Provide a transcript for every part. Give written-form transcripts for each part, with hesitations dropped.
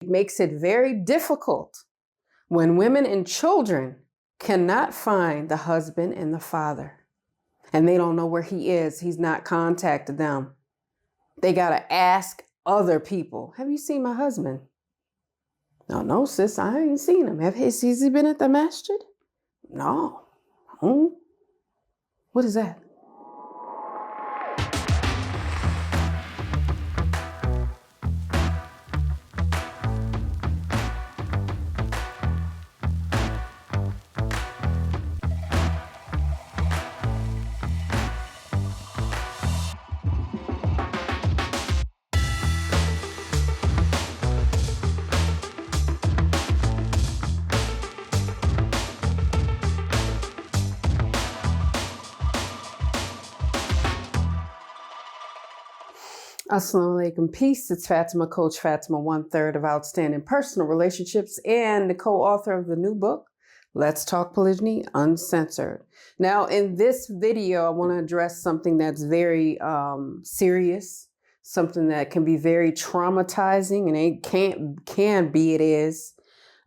It makes it very difficult when women and children cannot find the husband and the father, and they don't know where he is. He's not contacted them. They got to ask other people, have you seen my husband? No, sis, I ain't seen him. Has he been at the masjid? No. What is that? Assalamu alaikum. Peace. It's Fatimah, Coach Fatimah, 1/3 of Outstanding Personal Relationships and the co-author of the new book, Let's Talk Polygyny Uncensored. Now, in this video, I want to address something that's very serious, something that can be very traumatizing, and it is.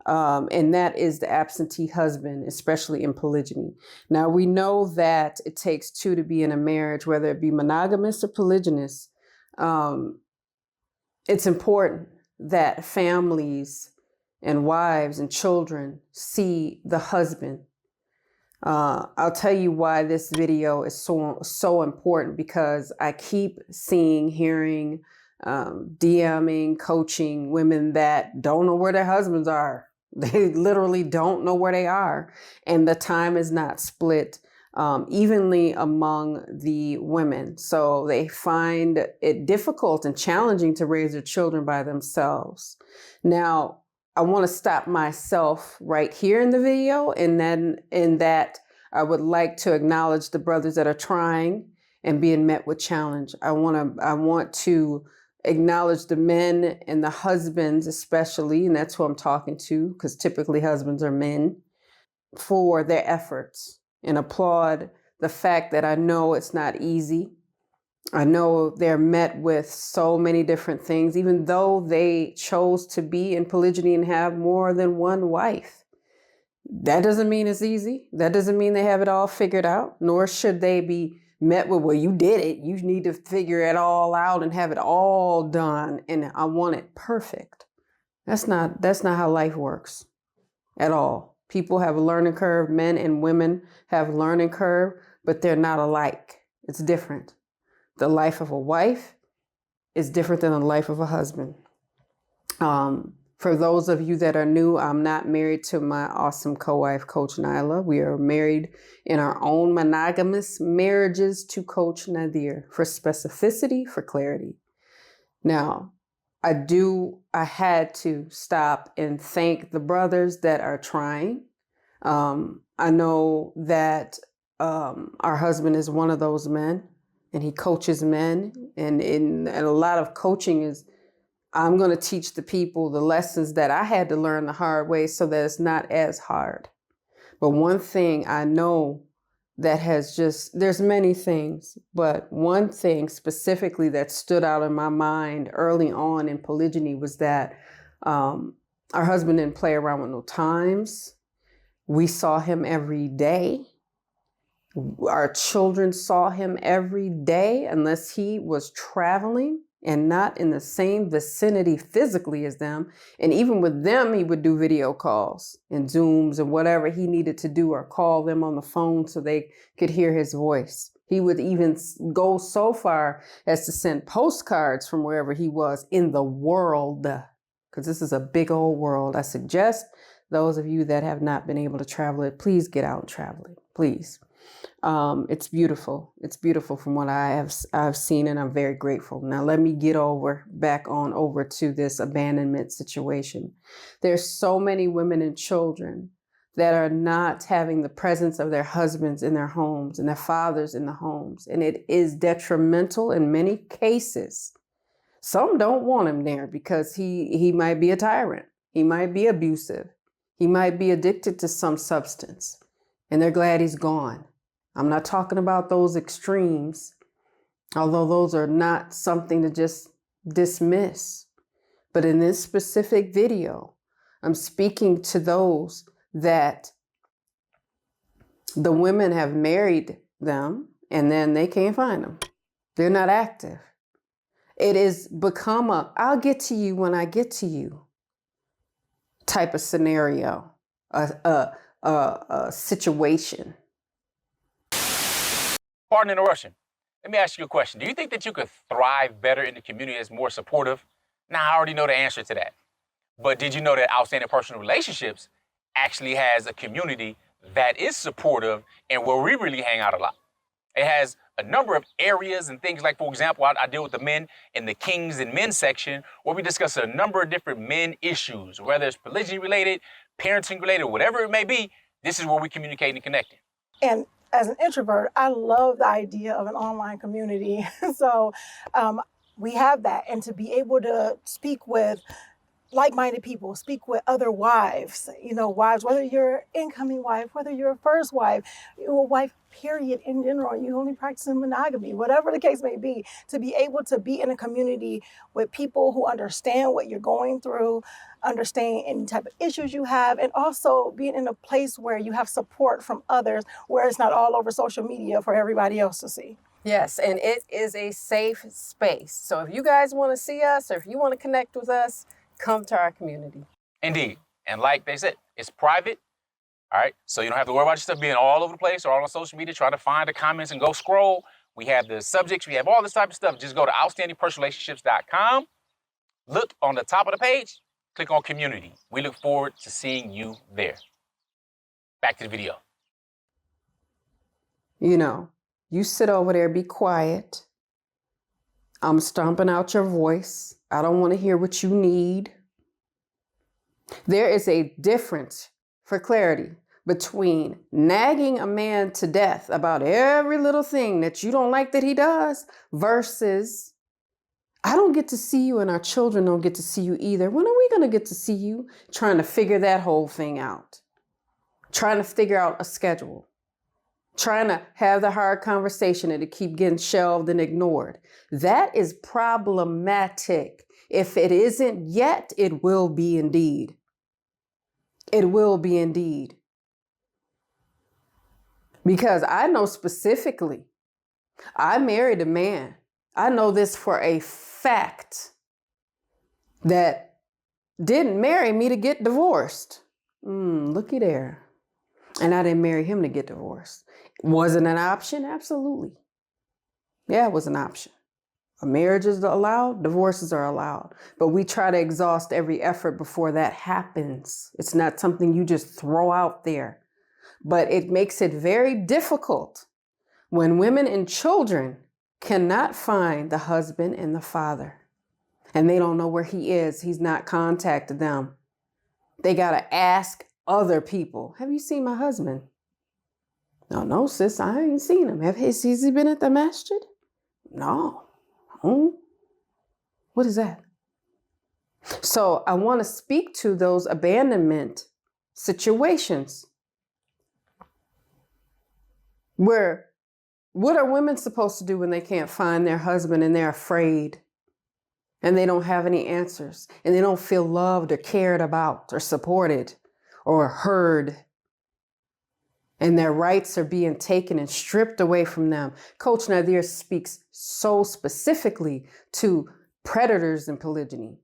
And that is the absentee husband, especially in polygyny. Now, we know that it takes two to be in a marriage, whether it be monogamous or polygynous. It's important that families and wives and children see the husband. I'll tell you why this video is so important, because I keep hearing, DMing, coaching women that don't know where their husbands are. They literally don't know where they are. And the time is not split evenly among the women. So they find it difficult and challenging to raise their children by themselves. Now, I want to stop myself right here in the video, and then in that I would like to acknowledge the brothers that are trying and being met with challenge. I want to acknowledge the men and the husbands especially, and that's who I'm talking to, because typically husbands are men, for their efforts, and applaud the fact that I know it's not easy. I know they're met with so many different things, even though they chose to be in polygyny and have more than one wife. That doesn't mean it's easy. That doesn't mean they have it all figured out, nor should they be met with, well, you did it. You need to figure it all out and have it all done. And I want it perfect. That's not how life works at all. People have a learning curve. Men and women have a learning curve, but they're not alike. It's different. The life of a wife is different than the life of a husband. For those of you that are new, I'm not married to my awesome co-wife, Coach Nyla. We are married in our own monogamous marriages to Coach Nazir, for specificity, for clarity. Now, I had to stop and thank the brothers that are trying. I know that our husband is one of those men, and he coaches men. And a lot of coaching is, I'm going to teach the people the lessons that I had to learn the hard way so that it's not as hard. But one thing I know that there's many things, but one thing specifically that stood out in my mind early on in polygyny was that our husband didn't play around with no times. We saw him every day. Our children saw him every day, unless he was traveling and not in the same vicinity physically as them. And even with them, he would do video calls and Zooms and whatever he needed to do, or call them on the phone so they could hear his voice. He would even go so far as to send postcards from wherever he was in the world, because this is a big old world. I suggest those of you that have not been able to travel it, please get out and travel it, please. It's beautiful. It's beautiful from what I've seen, and I'm very grateful. Now let me get back over to this abandonment situation. There's so many women and children that are not having the presence of their husbands in their homes and their fathers in the homes, and it is detrimental in many cases. Some don't want him there because he might be a tyrant. He might be abusive. He might be addicted to some substance, and they're glad he's gone. I'm not talking about those extremes, although those are not something to just dismiss. But in this specific video, I'm speaking to those that the women have married them and then they can't find them. They're not active. It is become a I'll get to you when I get to you type of scenario, a situation. Pardon the interruption. Let me ask you a question. Do you think that you could thrive better in the community that's more supportive? Now, I already know the answer to that. But did you know that Outstanding Personal Relationships actually has a community that is supportive and where we really hang out a lot? It has a number of areas and things like, for example, I deal with the men in the Kings and Men section where we discuss a number of different men issues, whether it's polygyny related, parenting related, whatever it may be. This is where we communicate and connect. And as an introvert, I love the idea of an online community. So we have that. And to be able to speak with like-minded people, speak with other wives, wives, whether you're an incoming wife, whether you're a first wife, you're a wife, period, in general, you only practicing monogamy, whatever the case may be, to be able to be in a community with people who understand what you're going through, understand any type of issues you have, and also being in a place where you have support from others, where it's not all over social media for everybody else to see. Yes, and it is a safe space. So if you guys want to see us or if you want to connect with us, come to our community. Indeed. And like they said, it's private. All right. So you don't have to worry about your stuff being all over the place or all on social media, trying to find the comments and go scroll. We have the subjects. We have all this type of stuff. Just go to outstandingpersonalrelationships.com. Look on the top of the page. Click on community. We look forward to seeing you there. Back to the video. You sit over there, be quiet. I'm stomping out your voice. I don't want to hear what you need. There is a difference, for clarity, between nagging a man to death about every little thing that you don't like that he does versus I don't get to see you and our children don't get to see you either. When are we going to get to see you? Trying to figure that whole thing out. Trying to figure out a schedule. Trying to have the hard conversation and to keep getting shelved and ignored. That is problematic. If it isn't yet, it will be indeed. It will be indeed. Because I know specifically, I married a man. I know this for a fact that didn't marry me to get divorced. Looky there. And I didn't marry him to get divorced. Was it an option? Absolutely. Yeah, it was an option. A marriage is allowed, divorces are allowed. But we try to exhaust every effort before that happens. It's not something you just throw out there. But it makes it very difficult when women and children cannot find the husband and the father. And they don't know where he is. He's not contacted them. They got to ask other people. Have you seen my husband? No, sis, I ain't seen him. Has he been at the masjid? No. What is that? So I want to speak to those abandonment situations where what are women supposed to do when they can't find their husband and they're afraid and they don't have any answers and they don't feel loved or cared about or supported or heard? And their rights are being taken and stripped away from them. Coach Nazir speaks so specifically to predators in polygyny.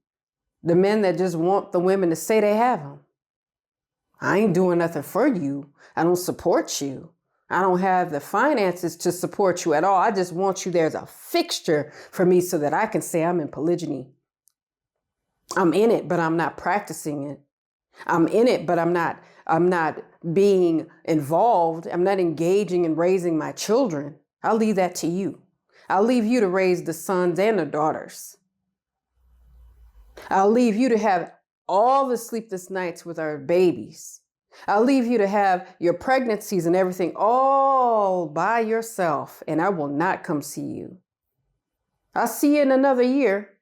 The men that just want the women to say they have them. I ain't doing nothing for you. I don't support you. I don't have the finances to support you at all. I just want you there as a fixture for me so that I can say I'm in polygyny. I'm in it, but I'm not practicing it. I'm in it, but I'm not being involved. I'm not engaging in raising my children. I'll leave that to you. I'll leave you to raise the sons and the daughters. I'll leave you to have all the sleepless nights with our babies. I'll leave you to have your pregnancies and everything all by yourself, and I will not come see you. I'll see you in another year.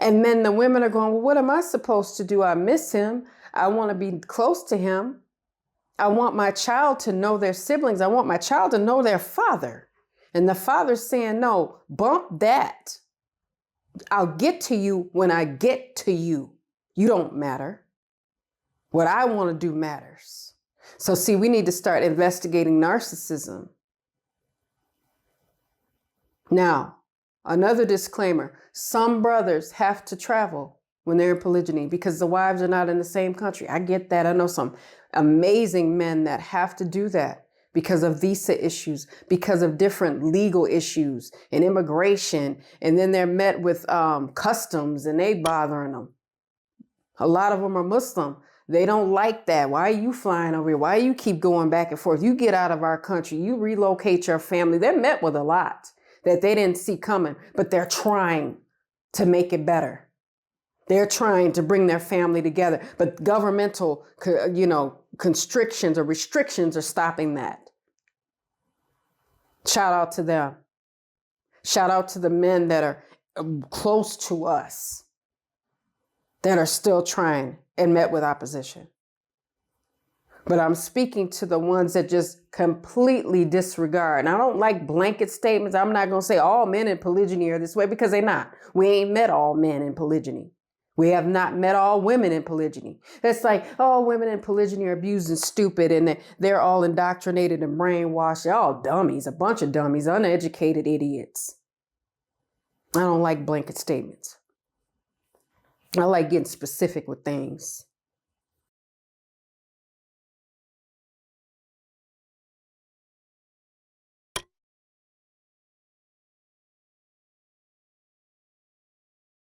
And then the women are going, well, what am I supposed to do? I miss him. I want to be close to him. I want my child to know their siblings. I want my child to know their father. And the father's saying, no, bump that. I'll get to you when I get to you. You don't matter. What I want to do matters. So see, we need to start investigating narcissism. Now, another disclaimer. Some brothers have to travel when they're in polygyny because the wives are not in the same country. I get that. I know some amazing men that have to do that because of visa issues, because of different legal issues and immigration. And then they're met with customs and they bothering them. A lot of them are Muslim. They don't like that. Why are you flying over here? Why you keep going back and forth? You get out of our country. You relocate your family. They're met with a lot that they didn't see coming, but they're trying to make it better. They're trying to bring their family together, but governmental, constrictions or restrictions are stopping that. Shout out to them. Shout out to the men that are close to us that are still trying and met with opposition. But I'm speaking to the ones that just completely disregard. And I don't like blanket statements. I'm not going to say all men in polygyny are this way because they're not. We ain't met all men in polygyny. We have not met all women in polygyny. It's like, oh, women in polygyny are abused and stupid and they're all indoctrinated and brainwashed. They're all dummies, a bunch of dummies, uneducated idiots. I don't like blanket statements. I like getting specific with things.